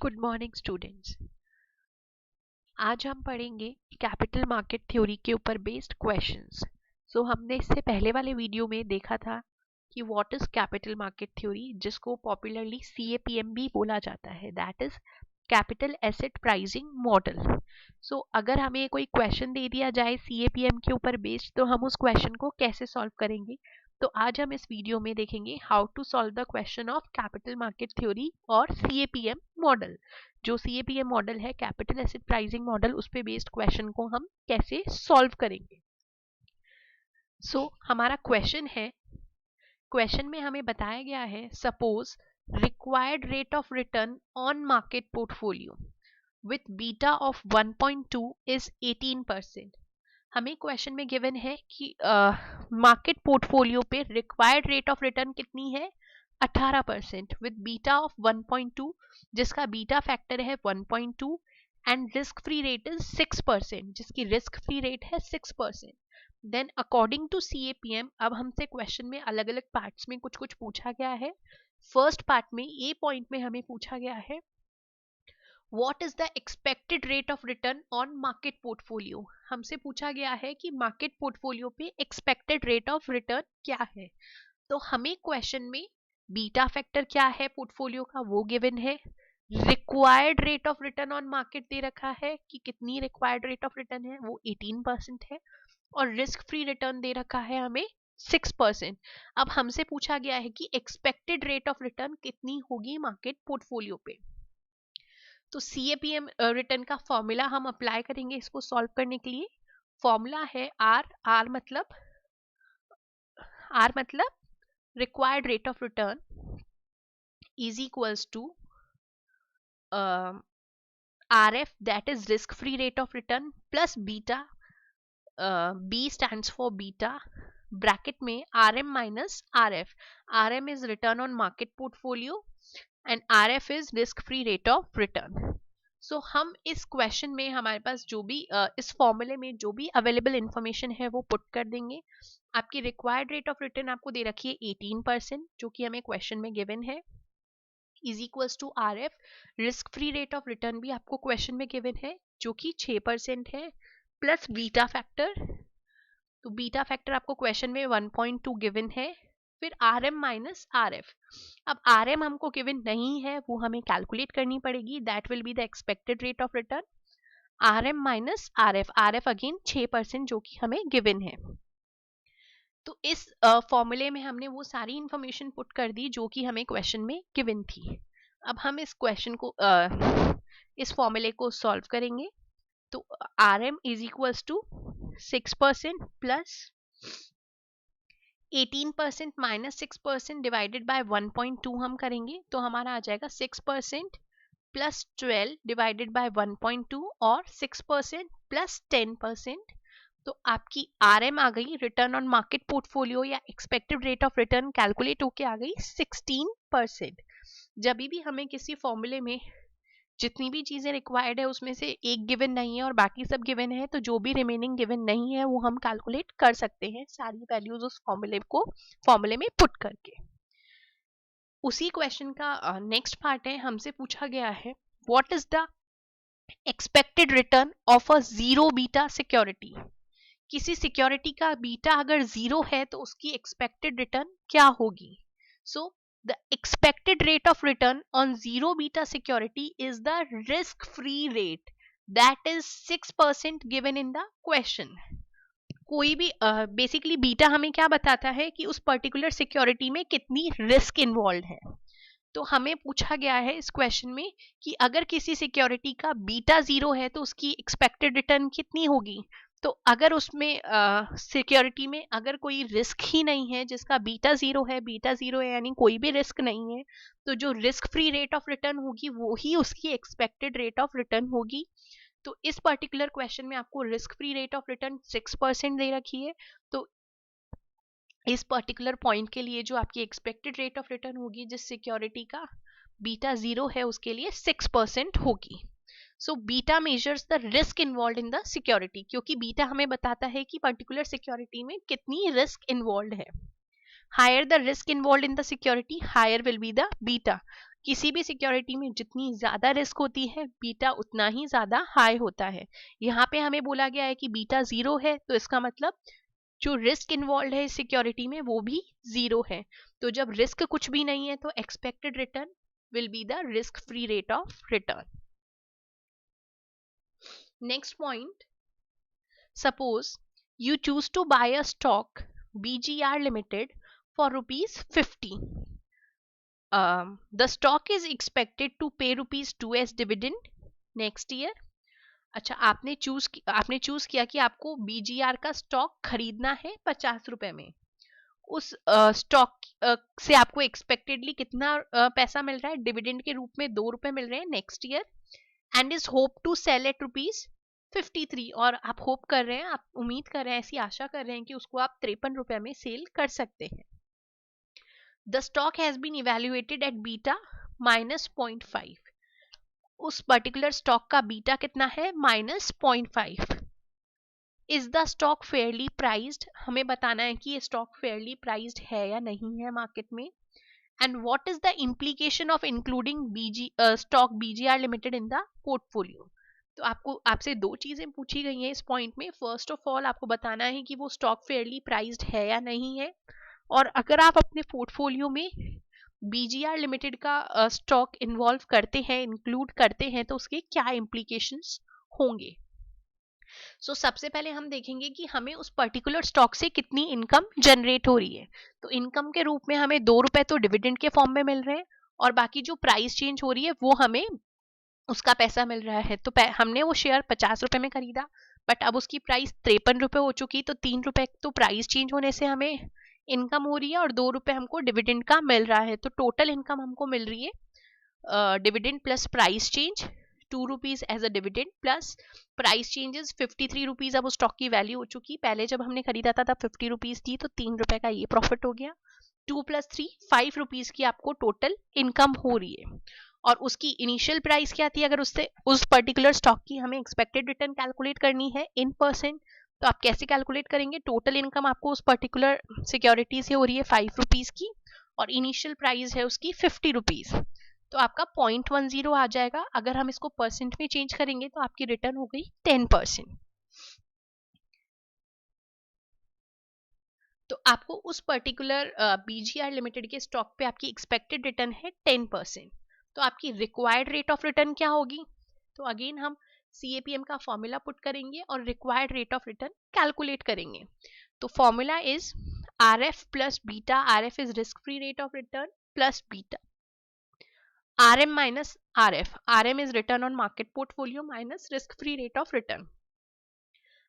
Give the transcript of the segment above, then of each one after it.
Good morning students. आज हम पढ़ेंगे कैपिटल मार्केट थ्योरी के ऊपर बेस्ड क्वेश्चंस। हमने इससे पहले वाले वीडियो में देखा था कि what is capital market theory, जिसको पॉपुलरली CAPM भी बोला जाता है, that is capital asset pricing model. अगर हमें कोई क्वेश्चन दे दिया जाए CAPM के ऊपर बेस्ड, तो हम उस क्वेश्चन को कैसे सॉल्व करेंगे। तो आज हम इस वीडियो में देखेंगे how to solve the question of capital market theory और CAPM मॉडल। जो CAPM मॉडल है, कैपिटल एसेट प्राइसिंग मॉडल, उस पे बेस्ड क्वेश्चन को हम कैसे सॉल्व करेंगे। हमारा क्वेश्चन है, क्वेश्चन में हमें बताया गया है, suppose required rate of return on market portfolio with beta of 1.2 is 18%। हमें क्वेश्चन में गिवन है कि मार्केट पोर्टफोलियो पे रिक्वायर्ड रेट ऑफ रिटर्न कितनी है, 18% विद बीटा ऑफ 1.2, जिसका बीटा फैक्टर है 1.2 and risk free rate is 6%, जिसकी रिस्क फ्री रेट है 6%। देन अकॉर्डिंग टू CAPM, अब हमसे क्वेश्चन में अलग अलग पार्ट्स में कुछ कुछ पूछा गया है। फर्स्ट पार्ट में ए पॉइंट में हमें पूछा गया है What is the expected rate of return on market portfolio। हमसे पूछा गया है कि मार्केट पोर्टफोलियो पे एक्सपेक्टेड रेट ऑफ रिटर्न क्या है। तो हमें क्वेश्चन में बीटा फैक्टर क्या है पोर्टफोलियो का वो गिवन है, required rate of return on market दे रखा है कि कितनी रिक्वायर्ड रेट ऑफ रिटर्न है, वो 18% है, और रिस्क फ्री रिटर्न दे रखा है हमें 6%। अब हमसे पूछा गया है कि एक्सपेक्टेड रेट ऑफ रिटर्न कितनी होगी मार्केट पोर्टफोलियो पे। तो CAPM रिटर्न का फॉर्मूला हम अप्लाई करेंगे इसको सॉल्व करने के लिए। फॉर्मूला है आर मतलब required rate of return is equals to RF, that is risk free rate of return, plus beta, B stands for beta, bracket में RM minus RF। RM is return on market portfolio and RF is risk free rate of return। हम इस question में हमारे पास जो भी इस फॉर्मूले में जो भी अवेलेबल इंफॉर्मेशन है वो पुट कर देंगे। आपकी रिक्वायर्ड रेट ऑफ रिटर्न आपको दे रखी है 18%, जो कि हमें क्वेश्चन में गिवन है, is equals to RF। Risk free rate of return भी आपको क्वेश्चन में गिवन है, जो कि 6% है, प्लस बीटा फैक्टर। तो बीटा फैक्टर आपको क्वेश्चन में 1.2 गिवन है, फिर RM माइनस RF। अब RM हमको गिवन नहीं है, वो हमें कैलकुलेट करनी पड़ेगी, that will be the expected rate of return. RM minus RF again 6%, जो कि हमें गिवन है। तो इस फॉर्मूले में हमने वो सारी इंफॉर्मेशन पुट कर दी जो कि हमें क्वेश्चन में गिवन थी। अब हम इस क्वेश्चन को इस फॉर्मूले को सॉल्व करेंगे। तो RM is equals to 6% plus 18% minus 6% divided by 1.2 हम करेंगे, तो हमारा आ जाएगा 6% प्लस 12 डिवाइडेड बाय 1.2 और 6% प्लस 10%। तो आपकी RM आ गई, रिटर्न ऑन मार्केट पोर्टफोलियो या expected rate of return calculate होके आ गई 16%। जब भी हमें किसी फॉर्मूले में जितनी भी चीजें रिक्वायर्ड है उसमें से एक गिवन नहीं है और बाकी सब गिवन है, तो जो भी रिमेनिंग गिवन नहीं है वो हम कैलकुलेट कर सकते हैं सारी वैल्यूज उस फॉर्मूले में पुट करके। उसी क्वेश्चन का नेक्स्ट पार्ट है, हमसे पूछा गया है what is the expected return of a zero beta security. किसी सिक्योरिटी का बीटा अगर जीरो है तो उसकी एक्सपेक्टेड रिटर्न क्या होगी। The expected rate of return on zero beta security is the risk free rate, that is 6% given in the question। कोई भी बेसिकली बीटा हमें क्या बताता है कि उस पर्टिकुलर सिक्योरिटी में कितनी रिस्क इन्वॉल्व है। तो हमें पूछा गया है इस क्वेश्चन में कि अगर किसी सिक्योरिटी का बीटा जीरो है तो उसकी एक्सपेक्टेड रिटर्न कितनी होगी। तो अगर उसमें सिक्योरिटी में अगर कोई रिस्क ही नहीं है, जिसका बीटा जीरो है यानी कोई भी रिस्क नहीं है, तो जो risk free rate of return होगी वो ही उसकी एक्सपेक्टेड रेट ऑफ रिटर्न होगी। तो इस पर्टिकुलर क्वेश्चन में आपको risk free rate of return 6% दे रखी है, तो इस पर्टिकुलर पॉइंट के लिए जो आपकी एक्सपेक्टेड रेट ऑफ रिटर्न होगी जिस सिक्योरिटी का बीटा जीरो है उसके लिए 6% होगी। So beta measures the risk involve in the security, क्योंकि बीटा हमें बताता है कि पर्टिकुलर सिक्योरिटी में कितनी रिस्क इन्वॉल्व है। Higher the risk involve in the security, higher will be the beta. किसी भी सिक्योरिटी में जितनी ज्यादा रिस्क होती है बीटा उतना ही ज्यादा हाई होता है। यहाँ पे हमें बोला गया है कि बीटा 0 है, तो इसका मतलब जो रिस्क इन्वॉल्व है इस सिक्योरिटी में वो भी 0 है। तो जब रिस्क कुछ भी नहीं है तो expected return will be the risk free rate of return. Next point, suppose you choose to buy a stock BGR Limited for rupees 50. The stock is expected to pay rupees 2 as dividend next year. अच्छा, आपने choose किया कि आपको BGR का stock खरीदना है 50 रुपए में। उस स्टॉक से आपको एक्सपेक्टेडली कितना पैसा मिल रहा है? डिविडेंड के रूप में 2 रुपए मिल रहे हैं next year, and is hope to sell at rupees 53। और आप होप कर रहे हैं, आप उम्मीद कर रहे हैं, ऐसी आशा कर रहे हैं कि उसको आप 53 रुपए में सेल कर सकते हैं। The stock has been evaluated at beta -0.5। उस पर्टिकुलर स्टॉक का बीटा कितना है? -0.5। Is the stock fairly priced? हमें बताना है कि ये स्टॉक फेयरली प्राइस्ड है या नहीं है मार्केट में। And what is the implication of including stock BGR limited in the portfolio? तो आपसे दो चीजें पूछी गई हैं इस पॉइंट में। फर्स्ट ऑफ ऑल आपको बताना है कि वो स्टॉक फेयरली प्राइस्ड है या नहीं है, और अगर आप अपने पोर्टफोलियो में BGR लिमिटेड का स्टॉक इन्वॉल्व करते हैं, इंक्लूड करते हैं, तो उसके क्या इम्प्लीकेशंस होंगे। सो सबसे पहले हम देखेंगे कि हमें उस पर्टिकुलर स्टॉक से कितनी इनकम जनरेट हो रही है। तो इनकम के रूप में हमें 2 रुपए तो डिविडेंड के फॉर्म में मिल रहे हैं, और बाकी जो प्राइस चेंज हो रही है वो हमें उसका पैसा मिल रहा है। तो हमने वो शेयर 50 रुपए में खरीदा, बट अब उसकी प्राइस 53 रुपए हो चुकी, तो 3 रुपए तो प्राइस चेंज होने से हमें इनकम हो रही है, और 2 रुपए हमको डिविडेंड का मिल रहा है। तो टोटल इनकम हमको मिल रही है dividend plus price change 2 rupees as a dividend, plus price changes 53 rupees. अब उस स्टॉक की वैल्यू हो चुकी, पहले जब हमने खरीदा था तब 50 रुपीज थी, तो 3 रुपए का ये प्रॉफिट हो गया। 2 + 3 5 रुपीज की आपको टोटल इनकम हो रही है। और उसकी इनिशियल प्राइस क्या थी? अगर उससे उस पर्टिकुलर स्टॉक की हमें एक्सपेक्टेड रिटर्न कैलकुलेट करनी है इन परसेंट, तो आप कैसे कैलकुलेट करेंगे? टोटल इनकम आपको उस पर्टिकुलर सिक्योरिटी से हो रही है 5 रुपीज की, और इनिशियल प्राइस है उसकी 50 रुपीज, तो आपका 0.10 आ जाएगा। अगर हम इसको परसेंट में चेंज करेंगे तो आपकी रिटर्न हो गई 10%। तो आपको उस पर्टिकुलर BGR लिमिटेड के स्टॉक पे आपकी एक्सपेक्टेड रिटर्न है 10%। तो आपकी रिक्वायर्ड रेट ऑफ रिटर्न क्या होगी? तो अगेन हम CAPM का फॉर्मूला पुट करेंगे और required rate of return calculate करेंगे। तो formula is RF plus beta. RF is risk free rate of return plus beta. RM minus RF. RM is return on market portfolio minus risk free rate of return.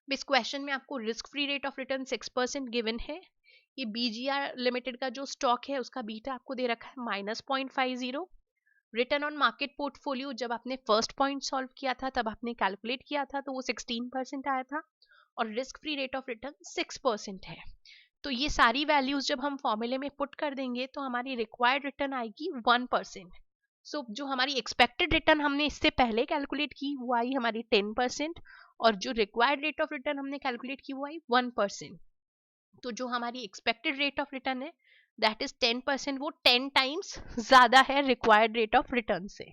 इस question में आपको risk free rate of return 6% given है। ये BGR limited का जो stock है उसका beta आपको दे रखा है -0.50। रिटर्न ऑन मार्केट पोर्टफोलियो जब आपने फर्स्ट पॉइंट सॉल्व किया था तब आपने कैलकुलेट किया था तो वो 16% आया था, और risk free rate of return 6% है। तो ये सारी वैल्यूज जब हम फॉर्मूले में पुट कर देंगे तो हमारी रिक्वायर्ड रिटर्न आएगी 1%। सो जो हमारी एक्सपेक्टेड रिटर्न हमने इससे पहले कैलकुलेट की वो आई हमारी 10%, और जो रिक्वायर्ड रेट ऑफ रिटर्न हमने कैलकुलेट की वो आई 1%। तो जो हमारी एक्सपेक्टेड रेट ऑफ रिटर्न है दैट इज 10%, वो 10 टाइम्स ज्यादा है रिक्वायर्ड रेट ऑफ रिटर्न से।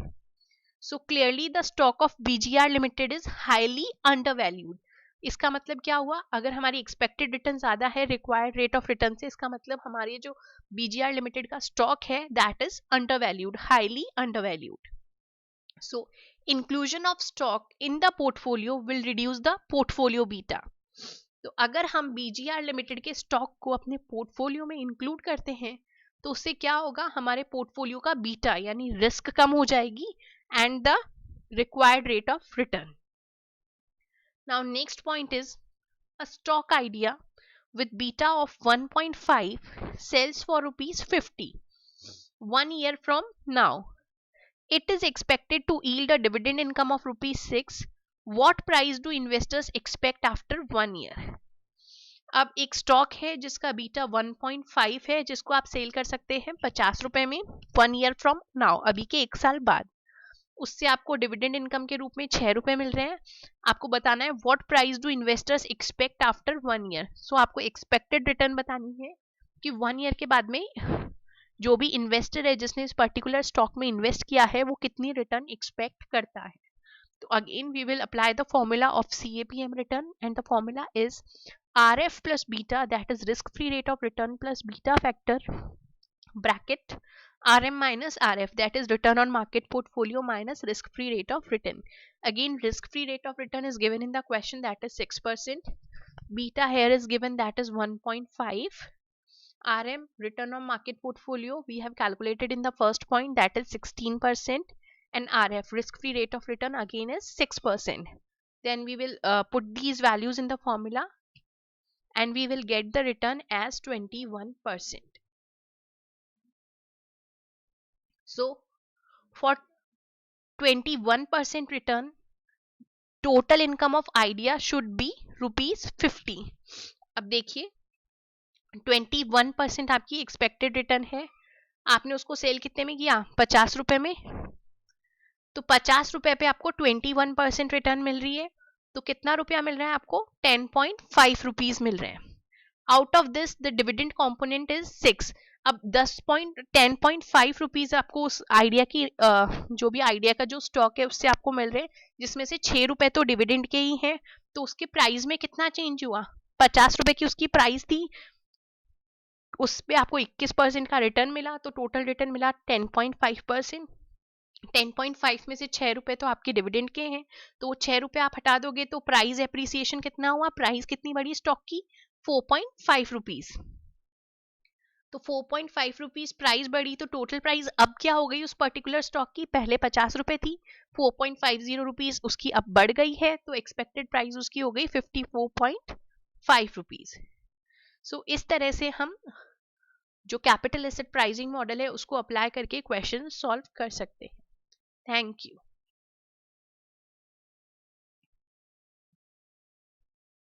So clearly the stock of BGR limited is highly undervalued. इसका मतलब क्या हुआ? अगर हमारी एक्सपेक्टेड रिटर्न ज्यादा है रिक्वायर्ड रेट ऑफ रिटर्न से, इसका मतलब हमारे जो BGR लिमिटेड का स्टॉक है that is undervalued, highly undervalued. So inclusion of stock in the portfolio will reduce the portfolio beta. तो अगर हम BGR लिमिटेड के स्टॉक को अपने पोर्टफोलियो में इंक्लूड करते हैं तो उससे क्या होगा? हमारे पोर्टफोलियो का बीटा यानी रिस्क कम हो जाएगी and the required rate of return. Now next point is a stock idea with beta of 1.5 sells for rupees 50 1 year from now. It is expected to yield a dividend income of rupees 6. What price do investors expect after 1 year? अब एक stock है जिसका beta 1.5 है, जिसको आप cell कर सकते हैं 50 रुपए में 1 year from now, अभी के 1 साल बाद। उससे आपको डिविडेंड इनकम के रूप में 6 रुपए मिल रहे हैं। आपको बताना है what price do investors expect after 1 year। सो आपको एक्सपेक्टेड रिटर्न बतानी है कि 1 year के बाद में जो भी इन्वेस्टर है जिसने इस पर्टिकुलर स्टॉक में इन्वेस्ट किया है वो कितनी रिटर्न एक्सपेक्ट करता है. तो again we will apply the formula of CAPM return and the formula is RF plus beta, that is risk free rate of return plus beta factor, bracket RM minus RF, that is return on market portfolio minus risk free rate of return. Again, risk free rate of return is given in the question, that is 6%. Beta here is given, that is 1.5. RM return on market portfolio we have calculated in the first point, that is 16%. And RF risk free rate of return again is 6%. Then we will put these values in the formula and we will get the return as 21%. So for 21% return, total income of idea should be ₹50. अब देखिए 21% आपकी expected return है, आपने उसको cell कितने में किया, 50 रुपए में, तो 50 रुपए पे आपको 21% रिटर्न मिल रही है, तो कितना रुपया मिल रहा है आपको, 10.5 रुपीज मिल रहे हैं. Out of this the dividend component is 6. अब 10.5 रुपीज आपको उस आइडिया की जो भी आइडिया का जो स्टॉक है उससे आपको मिल रहे हैं, जिसमें से 6 रुपए तो डिविडेंड के ही हैं, तो उसके प्राइस में कितना चेंज हुआ, 50 रुपए की उसकी प्राइस थी, उस पे आपको 21% का रिटर्न मिला, तो टोटल रिटर्न मिला 10.5%. 10.5 में से 6 रुपए तो आपके डिविडेंड के हैं, तो 6 रुपए आप हटा दोगे तो प्राइस एप्रिसिएशन कितना हुआ, प्राइस कितनी बढ़ी स्टॉक की, 4.5 रुपीज. तो 4.5 रुपीज प्राइस बढ़ी, तो टोटल प्राइस अब क्या हो गई उस पर्टिकुलर स्टॉक की, पहले 50 रुपए थी, 4.50 रुपीज उसकी अब बढ़ गई है, तो एक्सपेक्टेड प्राइस उसकी हो गई 54.5 रुपीज. सो इस तरह से हम जो कैपिटल एसेट प्राइसिंग मॉडल है उसको अप्लाई करके क्वेश्चन सॉल्व कर सकते हैं. Thank you.